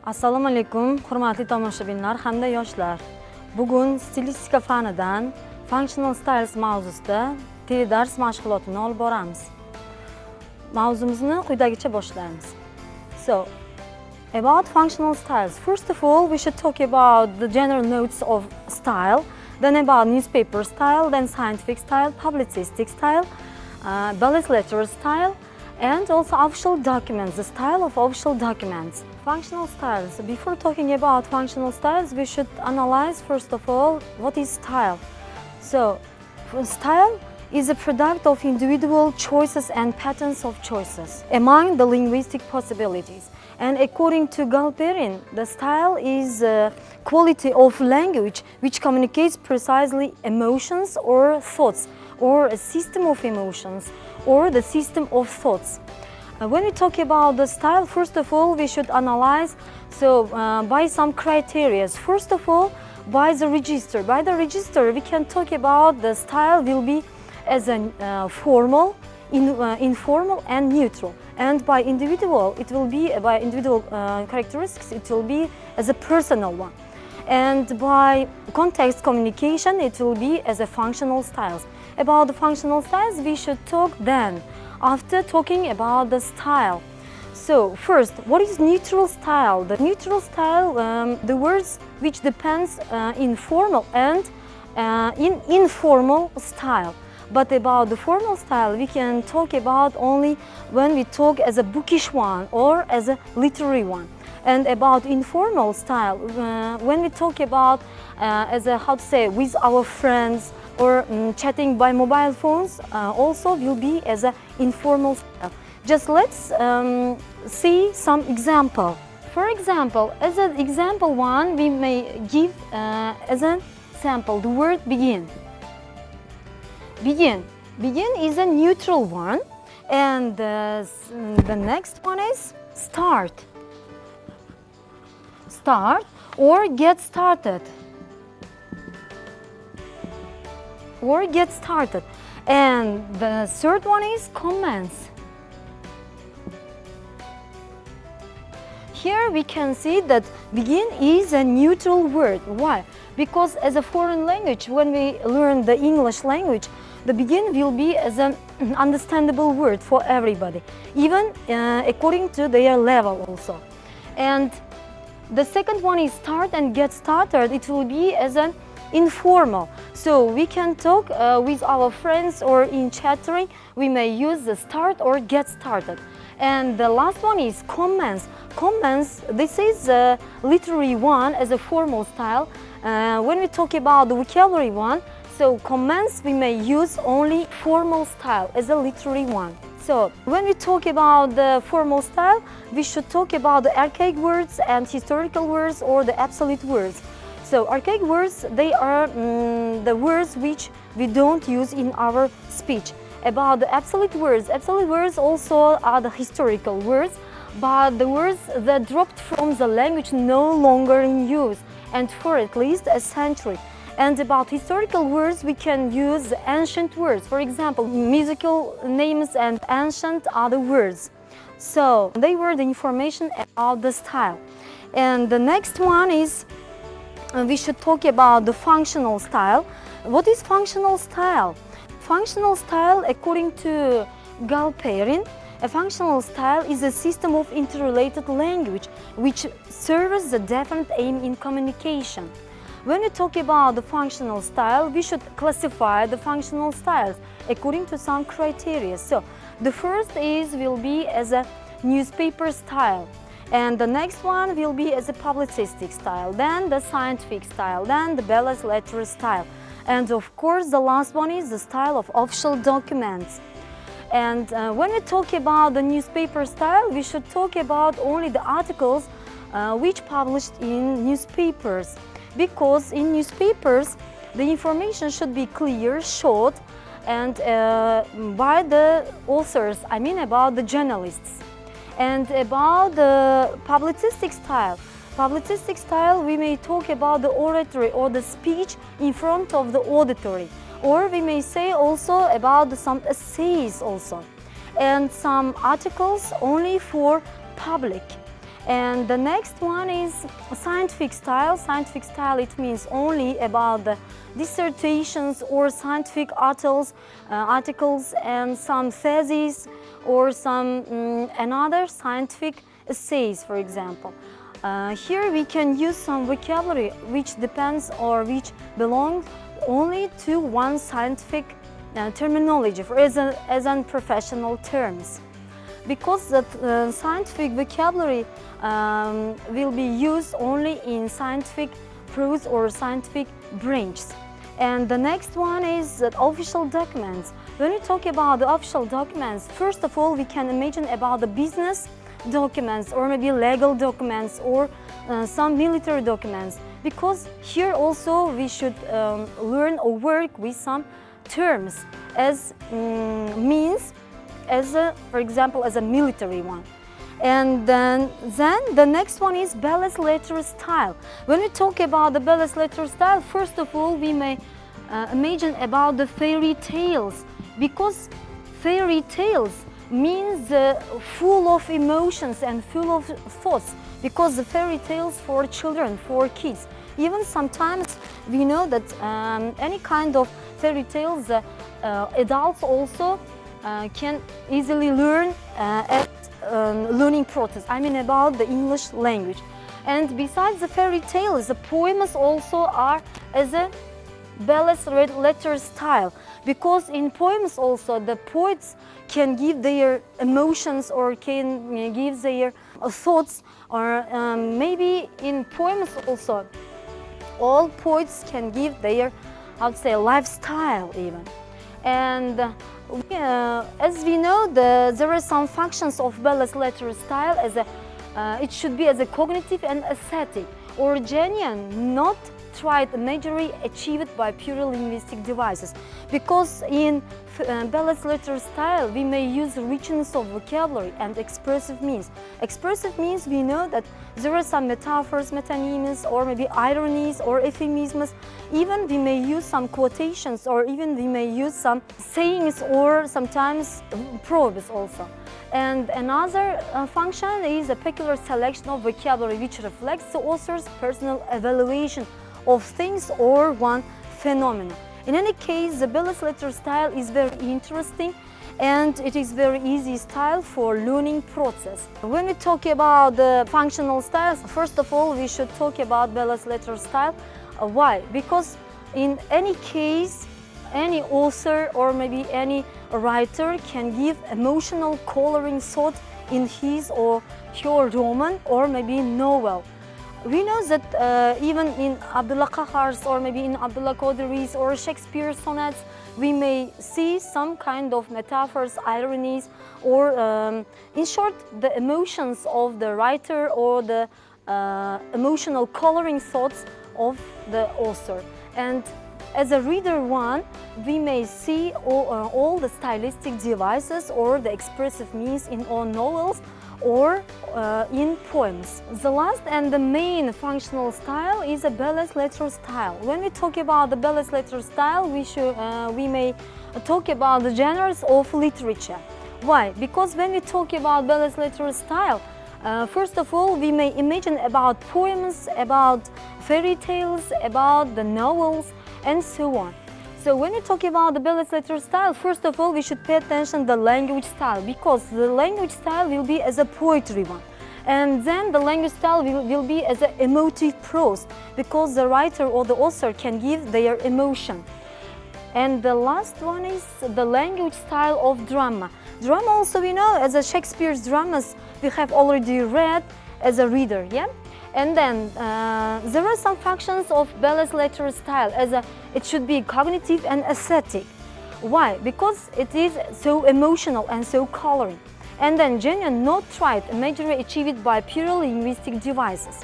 Assalomu alaykum, hurmatli tomoshabinlar hamda yoshlar. Bugun stilistika fanidan functional styles mavzusida teledars mashg'ulotini olib boramiz. Mavzumizni quyidagicha boshlaymiz. So, about functional styles. First of all, we should talk about the general notes of style, then about newspaper style, then scientific style, publicistic style, bullet letter style, and also official documents, the style of official documents. Functional styles. Before talking about functional styles, we should analyze first of all what is style. So, style is a product of individual choices and patterns of choices among the linguistic possibilities. And according to Galperin, the style is a quality of language which communicates precisely emotions or thoughts, or a system of emotions, or the system of thoughts. When we talk about the style, first of all, we should analyze by some criteria. First of all, by the register. By the register, we can talk about the style will be as a formal, informal, and neutral. And by individual, it will be by individual characteristics. It will be as a personal one. And by context communication, it will be as a functional styles. About the functional styles, we should talk then, after talking about the style. So first, what is neutral style? The neutral style, the words which depends in formal and in informal style. But about the formal style, we can talk about only when we talk as a bookish one or as a literary one. And about informal style, when we talk about as a, how to say, with our friends or chatting by mobile phones, also will be as an informal style. Just let's see some example. For example, as an example one, we may give as an sample the word begin. Begin. Begin is a neutral one, and the next one is start. Start or get started. Or get started. And the third one is commence. Here we can see that begin is a neutral word. Why? Because as a foreign language, when we learn the English language, the begin will be as an understandable word for everybody, even according to their level also. And the second one is start and get started. It will be as an informal. So we can talk with our friends or in chattering, we may use the start or get started. And the last one is commence. Commence, this is a literary one as a formal style. When we talk about the vocabulary one, so commence we may use only formal style as a literary one. So when we talk about the formal style, we should talk about the archaic words and historical words or the absolute words. So archaic words, they are the words which we don't use in our speech. About the absolute words also are the historical words, but the words that dropped from the language no longer in use and for at least a century. And about historical words, we can use ancient words. For example, musical names and ancient other words. So they were the information about the style. And the next one is we should talk about the functional style. What is functional style? Functional style, according to Galperin, a functional style is a system of interrelated language which serves a definite aim in communication. When we talk about the functional style, we should classify the functional styles according to some criteria. So the first will be as a newspaper style, and the next one will be as a publicistic style, then the scientific style, then the bullet letter style, and of course the last one is the style of official documents. And when we talk about the newspaper style, we should talk about only the articles which published in newspapers. Because in newspapers, the information should be clear, short, and by the authors, I mean about the journalists. And about the publicistic style, we may talk about the oratory or the speech in front of the auditory. Or we may say also about some essays also. And some articles only for public. And the next one is scientific style. Scientific style, it means only about the dissertations or scientific articles and some theses or some another scientific essays, for example. Here we can use some vocabulary which depends or which belongs only to one scientific terminology as an professional terms. Because the scientific vocabulary will be used only in scientific prose or scientific branches. And the next one is official documents. When we talk about the official documents, first of all, we can imagine about the business documents or maybe legal documents or some military documents. Because here also we should learn or work with some terms as means, as a, for example, as a military one. And then the next one is belles lettres style. When we talk about the belles lettres style, first of all, we may imagine about the fairy tales, because fairy tales means full of emotions and full of thoughts, because the fairy tales for children, for kids. Even sometimes we know that any kind of fairy tales, adults also can easily learn at learning process. I mean about the English language. And besides the fairy tales, the poems also are as a belles lettres style, because in poems also the poets can give their emotions or can give their thoughts, or maybe in poems also all poets can give their, I would say, lifestyle even. And as we know, there are some functions of belles lettres style as a, it should be as a cognitive and aesthetic, or genuine, not tried, majorly achieved by purely linguistic devices. Because in belles lettres style, we may use richness of vocabulary and expressive means. Expressive means, we know that there are some metaphors, metonymies, or maybe ironies or euphemisms. Even we may use some quotations, or even we may use some sayings or sometimes proverbs also. And another function is a peculiar selection of vocabulary which reflects the author's personal evaluation of things or one phenomenon. In any case, the belles lettres style is very interesting and it is very easy style for learning process. When we talk about the functional styles, first of all, we should talk about belles lettres style. Why? Because in any case, any author or maybe any writer can give emotional coloring thought in his or her roman or maybe novel. We know that even in Abdullah Qahar's or maybe in Abdullah Qadiri's or Shakespeare's sonnets, we may see some kind of metaphors, ironies, or in short, the emotions of the writer or the emotional coloring thoughts of the author. And as a reader one, we may see all the stylistic devices or the expressive means in all novels or in poems. The last and the main functional style is a belles lettres style. When we talk about the belles lettres style, we may talk about the genres of literature. Why? Because when we talk about belles lettres style, first of all, we may imagine about poems, about fairy tales, about the novels, and so on. So when we talk about the belles lettres style, first of all, we should pay attention to the language style, because the language style will be as a poetry one. And then the language style will be as an emotive prose, because the writer or the author can give their emotion. And the last one is the language style of drama. Drama also, we know, as a Shakespeare's dramas, we have already read as a reader, yeah? And then there are some functions of belles lettres style, as it should be cognitive and aesthetic. Why? Because it is so emotional and so coloring. And then genuine, not tried, majorly achieved by purely linguistic devices.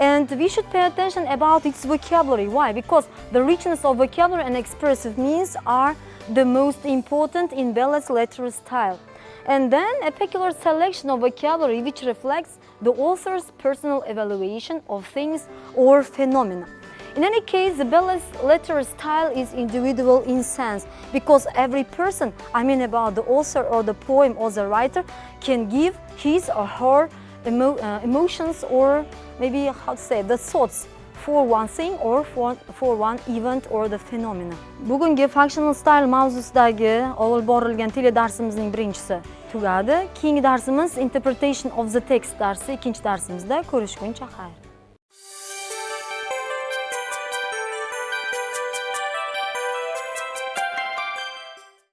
And we should pay attention about its vocabulary. Why? Because the richness of vocabulary and expressive means are the most important in belles lettres style. And then a peculiar selection of vocabulary which reflects the author's personal evaluation of things or phenomena. In any case, the belles lettres style is individual in sense, because every person, I mean about the author or the poem or the writer, can give his or her emotions or maybe how to say the thoughts for one thing or for one event or the phenomena. Bugungi functional style mavzusidagi olib borilgan teledarsimizning birinchisi tugadi. Keyingi darsimiz interpretation of the text darsi, ikkinchi darsimizda ko'rishguncha xayr.